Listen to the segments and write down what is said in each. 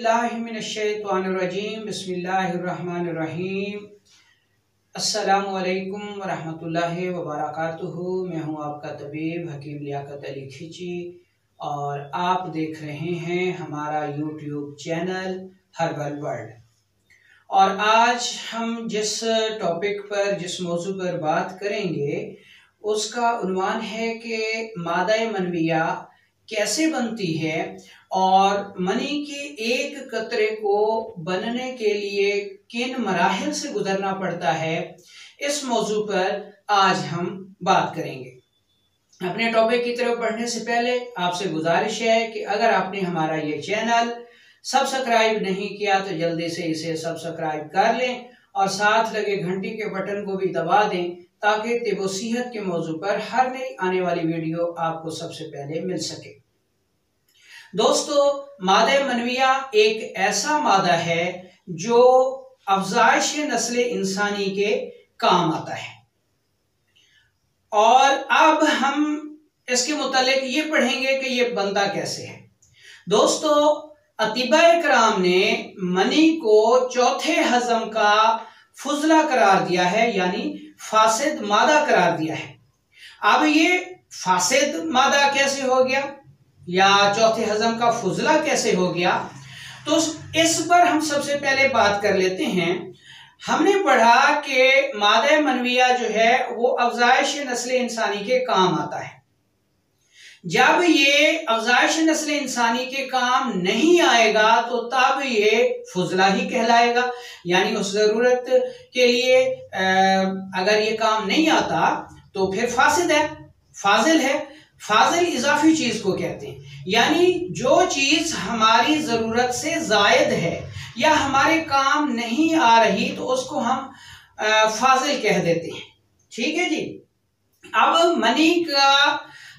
बिस्मिल्लाहिर्रहमानिर्रहीम बिस्मिल्लाहिर्रहमानिर्रहीम। अस्सलामु अलैकुम वरहमतुल्लाहि वबरकातुहू। मैं हूँ आपका तबीब हकीम लियाकत अली खिची और आप देख रहे हैं हमारा यूट्यूब चैनल हर्बल वर्ल्ड। और आज हम जिस टॉपिक पर जिस मौजू पर बात करेंगे उसका उन्वान है कि मादा मनविया कैसे बनती है और मनी के एक कतरे को बनने के लिए किन मराहिल से गुजरना पड़ता है। इस मौजू पर आज हम बात करेंगे। अपने टॉपिक की तरफ बढ़ने से पहले आपसे गुजारिश है कि अगर आपने हमारा ये चैनल सब्सक्राइब नहीं किया तो जल्दी से इसे सब्सक्राइब कर लें और साथ लगे घंटी के बटन को भी दबा दें ताकि तिब सेहत के मौजू पर हर नई आने वाली वीडियो आपको सबसे पहले मिल सके। दोस्तों, मादा मनविया एक ऐसा मादा है जो अफजाइश नस्ल इंसानी के काम आता है। और अब हम इसके मुतालिक ये पढ़ेंगे कि ये बनता कैसे है। दोस्तों, अतिबाए कराम ने मनी को चौथे हजम का फुजला करार दिया है, यानी फासिद मादा करार दिया है। अब ये फासिद मादा कैसे हो गया या चौथे हजम का फुजला कैसे हो गया, तो इस पर हम सबसे पहले बात कर लेते हैं। हमने पढ़ा कि मादा मनविया जो है वो अफजाइश नस्ल इंसानी के काम आता है। जब ये अफजाइश नस्ल इंसानी के काम नहीं आएगा तो तब ये फुजला ही कहलाएगा, यानी उस जरूरत के लिए अगर ये काम नहीं आता तो फिर फासिद है, फाजिल है। फाजिल इजाफी चीज को कहते हैं, यानी जो चीज हमारी जरूरत से जायद है या हमारे काम नहीं आ रही तो उसको हम फाजिल कह देते हैं। ठीक है जी। अब मनी का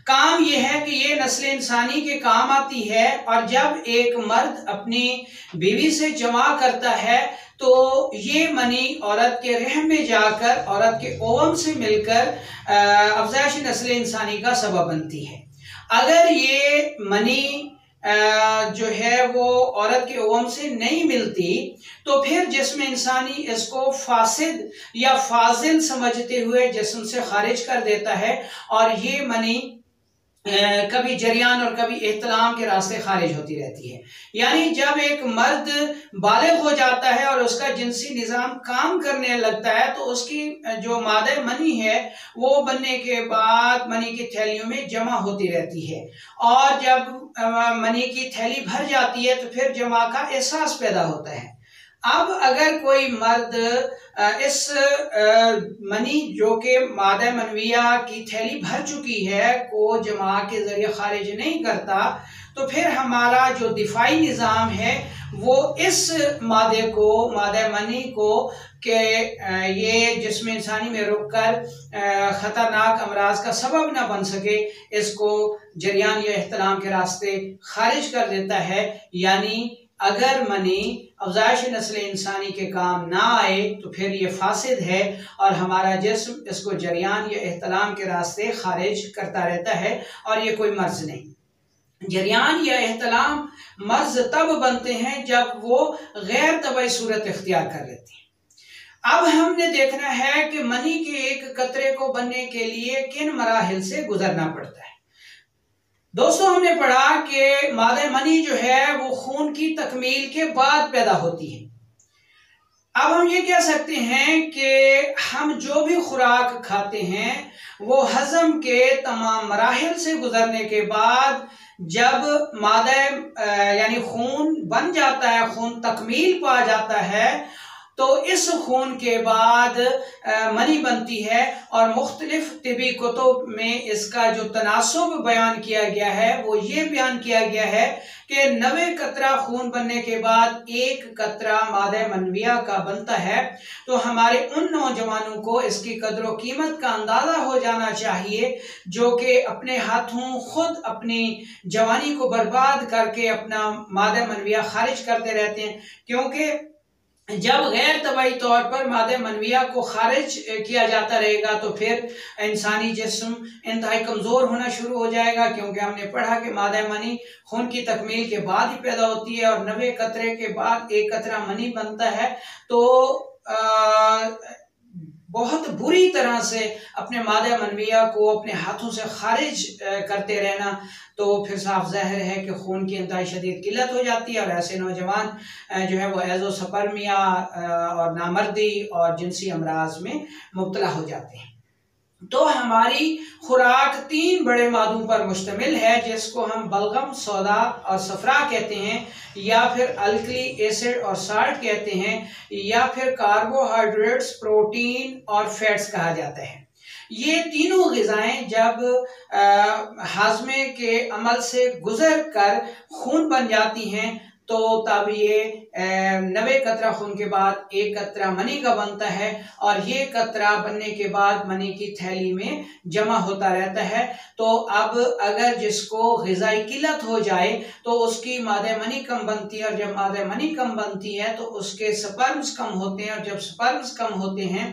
काम यह है कि ये नस्ल इंसानी के काम आती है और जब एक मर्द अपनी बीवी से जमा करता है तो ये मनी औरत के रहम में जाकर औरत के ओवम से मिलकर अफजाइश नस्ल इंसानी का सबब बनती है। अगर ये मनी जो है वो औरत के ओवम से नहीं मिलती तो फिर जिस्म इंसानी इसको फासिद या फाजिल समझते हुए जिस्म से खारिज कर देता है और ये मनी कभी जरियान और कभी एहतलाम के रास्ते खारिज होती रहती है। यानी जब एक मर्द बालिग हो जाता है और उसका जिनसी निज़ाम काम करने लगता है तो उसकी जो मादा मनी है वो बनने के बाद मनी की थैलियों में जमा होती रहती है और जब मनी की थैली भर जाती है तो फिर जमा का एहसास पैदा होता है। अब अगर कोई मर्द इस मनी जो कि मादा मनविया की थैली भर चुकी है को जमा के जरिए खारिज नहीं करता तो फिर हमारा जो दिफाई निज़ाम है वो इस मादे को, मादा मनी को कि ये जिस्म इंसानी में रुककर ख़तरनाक अमराज का सबब ना बन सके, इसको जरियान या एहतलाम के रास्ते खारिज कर देता है। यानी अगर मनी अफजाइश नस्ल इंसानी के काम ना आए तो फिर ये फासिद है और हमारा जिस्म इसको जरियान या एहतलाम के रास्ते खारिज करता रहता है और ये कोई मर्ज नहीं। जरियान या एहतलाम मर्ज तब बनते हैं जब वो गैर तबई सूरत इख्तियार कर लेते हैं। अब हमने देखना है कि मनी के एक कतरे को बनने के लिए किन मराहिल से गुजरना पड़ता है। दोस्तों, हमने पढ़ा कि मादा मनी जो है वो खून की तकमील के बाद पैदा होती है। अब हम ये कह सकते हैं कि हम जो भी खुराक खाते हैं वो हजम के तमाम मराहिल से गुजरने के बाद जब मादा यानी खून बन जाता है, खून तकमील पा जाता है तो इस खून के बाद मनी बनती है और मुख्तलिफ तिबी कुतुब में इसका जो तनासुब बयान किया गया है वो ये बयान किया गया है कि 90 कतरा खून बनने के बाद एक कतरा मादा मनविया का बनता है। तो हमारे उन नौजवानों को इसकी कदर कीमत का अंदाजा हो जाना चाहिए जो कि अपने हाथों खुद अपनी जवानी को बर्बाद करके अपना मादा मनविया खारिज करते रहते हैं, क्योंकि जब गैर तबाई तौर पर मादे मनविया को खारिज किया जाता रहेगा तो फिर इंसानी जिस्म इंतहाई कमज़ोर होना शुरू हो जाएगा, क्योंकि हमने पढ़ा कि मादे मनी खून की तकमील के बाद ही पैदा होती है और 90 कतरे के बाद एक कतरा मनी बनता है। तो बहुत बुरी तरह से अपने मादा मनविया को अपने हाथों से खारिज करते रहना, तो फिर साफ ज़ाहिर है कि खून की इंतहाई शदीद किल्लत हो जाती है और ऐसे नौजवान जो है वो एज़ोस्पर्मिया और नामर्दी और जिनसी अमराज में मुब्तला हो जाते हैं। तो हमारी खुराक 3 बड़े मादों पर मुश्तमिल है, जिसको हम बलगम, सोदा और सफरा कहते हैं, या फिर अल्कली एसिड और साल्ट कहते हैं, या फिर कार्बोहाइड्रेट्स, प्रोटीन और फैट्स कहा जाता है। ये तीनों ग़िज़ाएं जब हाजमे के अमल से गुजर कर खून बन जाती हैं तो तब ये 90 कतरा खून के बाद एक कतरा मनी का बनता है और ये कतरा बनने के बाद मनी की थैली में जमा होता रहता है। तो अब अगर जिसको ग़िज़ाई किल्लत हो जाए तो उसकी मादे मनी कम बनती है और जब मादे मनी कम बनती है तो उसके स्पर्म्स कम होते हैं और जब स्पर्म्स कम होते हैं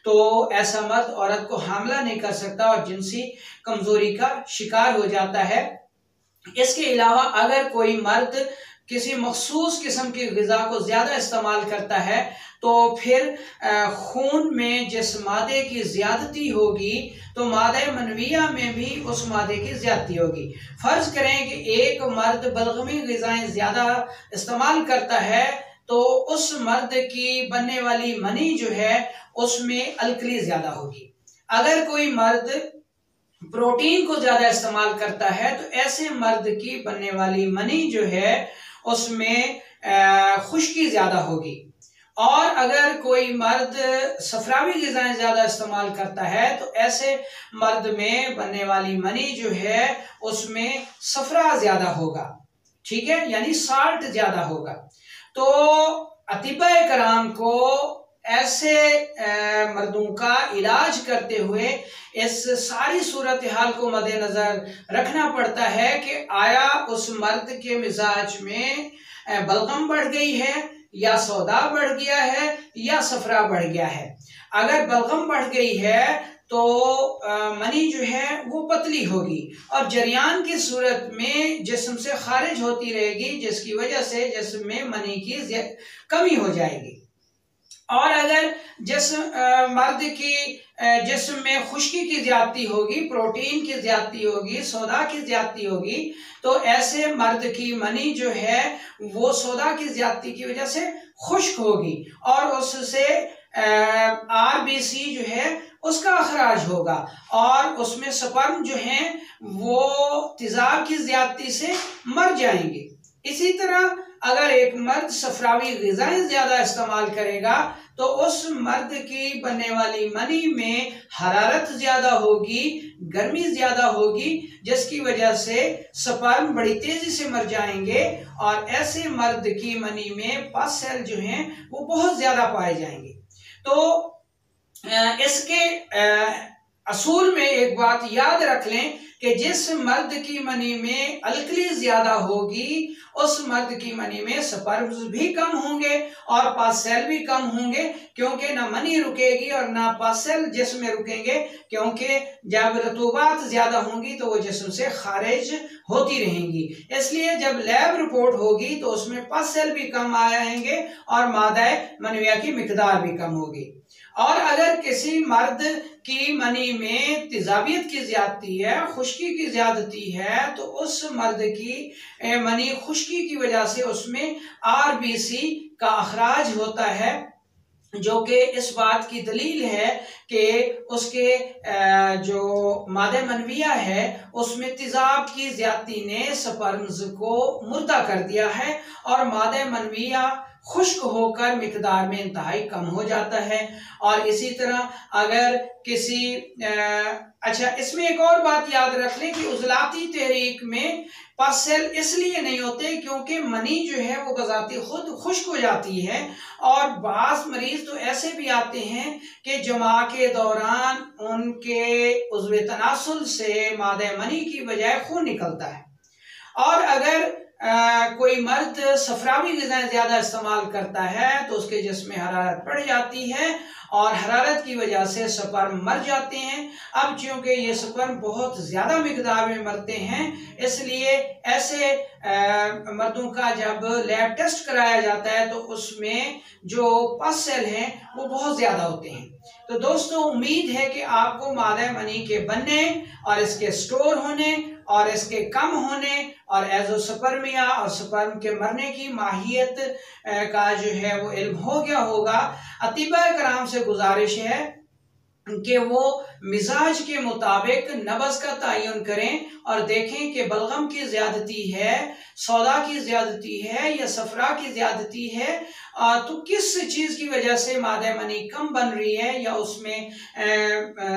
तो ऐसा मर्द औरत को हामला नहीं कर सकता और जिनसी कमजोरी का शिकार हो जाता है। इसके अलावा अगर कोई मर्द किसी मखसूस किस्म की ग़िज़ा को ज़्यादा इस्तेमाल करता है तो फिर खून में जिस मादे की ज़्यादती होगी तो मादे मनविया में भी उस मादे की ज़्यादती होगी। फ़र्ज़ करें कि एक मर्द बलगमी ग़िज़ाएं ज़्यादा इस्तेमाल करता है तो उस मर्द की बनने वाली मनी जो है उसमें अल्कली ज़्यादा होगी। अगर कोई मर्द प्रोटीन को ज़्यादा इस्तेमाल करता है तो ऐसे मर्द की बनने वाली मनी जो है उसमें खुश्की ज़्यादा होगी। और अगर कोई मर्द सफरावी ग़िज़ाएं ज़्यादा इस्तेमाल करता है तो ऐसे मर्द में बनने वाली मनी जो है उसमें सफरा ज़्यादा होगा, ठीक है, यानी साल्ट ज़्यादा होगा। तो अतिबाए कराम को ऐसे मर्दों का इलाज करते हुए इस सारी सूरत हाल को मद्देनजर रखना पड़ता है कि आया उस मर्द के मिजाज में बलगम बढ़ गई है या सौदा बढ़ गया है या सफरा बढ़ गया है। अगर बलगम बढ़ गई है तो मनी जो है वो पतली होगी और जरियान की सूरत में जिस्म से खारिज होती रहेगी, जिसकी वजह से जिस्म में मनी की कमी हो जाएगी। और अगर मर्द की जिस्म में खुश्की की ज्यादती होगी, प्रोटीन की ज्यादती होगी, सौदा की ज्यादती होगी, तो ऐसे मर्द की मनी जो है वो सौदा की ज्यादती की वजह से खुश्क होगी और उससे आरबीसी जो है उसका अखराज होगा और उसमें स्पर्म जो हैं वो तेजाब की ज्यादती से मर जाएंगे। इसी तरह अगर एक मर्द सफरावी ग़िज़ाएं ज्यादा इस्तेमाल करेगा तो उस मर्द की बनने वाली मनी में हरारत ज्यादा होगी, गर्मी ज्यादा होगी, जिसकी वजह से स्पर्म बड़ी तेजी से मर जाएंगे और ऐसे मर्द की मनी में पस सेल जो हैं वो बहुत ज्यादा पाए जाएंगे। तो इसके असूल में एक बात याद रख लें कि जिस मर्द की मनी में अल्कली ज्यादा होगी उस मर्द की मनी में स्पर्म्स भी कम होंगे और पस सेल भी कम होंगे, क्योंकि ना मनी रुकेगी और ना पस सेल जिस्म में रुकेंगे, क्योंकि जब रतूबात ज्यादा होंगी तो वो जिस्म से खारिज होती रहेंगी। इसलिए जब लैब रिपोर्ट होगी तो उसमें पस सेल भी कम आएंगे और मादाए मनविया की मिकदार भी कम होगी। और अगर किसी मर्द की मनी में तेजाबियत की ज्यादती है, खुश्की की ज्यादती है, तो उस मर्द की मनी खुश्की की वजह से उसमें आरबीसी का अखराज होता है, जो कि इस बात की दलील है कि उसके जो मादे मनविया है उसमें तेजाब की ज्यादती ने स्पर्म्स को मुर्दा कर दिया है और मादे मनविया खुश्क होकर मिकदार में इंतहाई कम हो जाता है। और इसी तरह अगर किसी अच्छा, इसमें एक और बात याद रख लें कि उजलाती तहरीक में पस सेल इसलिए नहीं होते क्योंकि मनी जो है वो बजाती खुद खुश्क हो जाती है और बाज़ मरीज तो ऐसे भी आते हैं कि जमा के दौरान उनके उज़्व तनासुल से मादे मनी की बजाय खून निकलता है। और अगर कोई मर्द सफरावी ग़िज़ाएं ज़्यादा इस्तेमाल करता है तो उसके जिस्म में हरारत बढ़ जाती है और हरारत की वजह से स्पर्म मर जाते हैं। अब चूंकि ये स्पर्म बहुत ज़्यादा मिकदार में मरते हैं, इसलिए ऐसे मर्दों का जब लैब टेस्ट कराया जाता है तो उसमें जो पस सेल हैं वो बहुत ज़्यादा होते हैं। तो दोस्तों, उम्मीद है कि आपको मादा मनी के बनने और इसके स्टोर होने और इसके कम होने और एज़ोस्पर्मिया और स्पर्म के मरने की माहियत का जो है वो इल्म हो गया होगा। अतीबा कराम से गुजारिश है कि वो मिजाज के मुताबिक नब्ज़ का तयन करें और देखें कि बलगम की ज़्यादती है, सौदा की ज़्यादती है या सफरा की ज़्यादती है, तो किस चीज़ की वजह से मादा मनी कम बन रही है या उसमें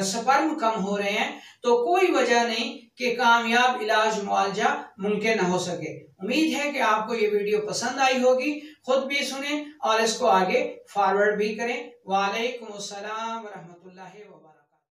स्पर्म कम हो रहे हैं। तो कोई वजह नहीं कि कामयाब इलाज मुआलजा मुमकिन न हो सके। उम्मीद है कि आपको ये वीडियो पसंद आई होगी, खुद भी सुने और इसको आगे फॉरवर्ड भी करें। वालेकुम अस्सलाम व रहमतुल्लाह।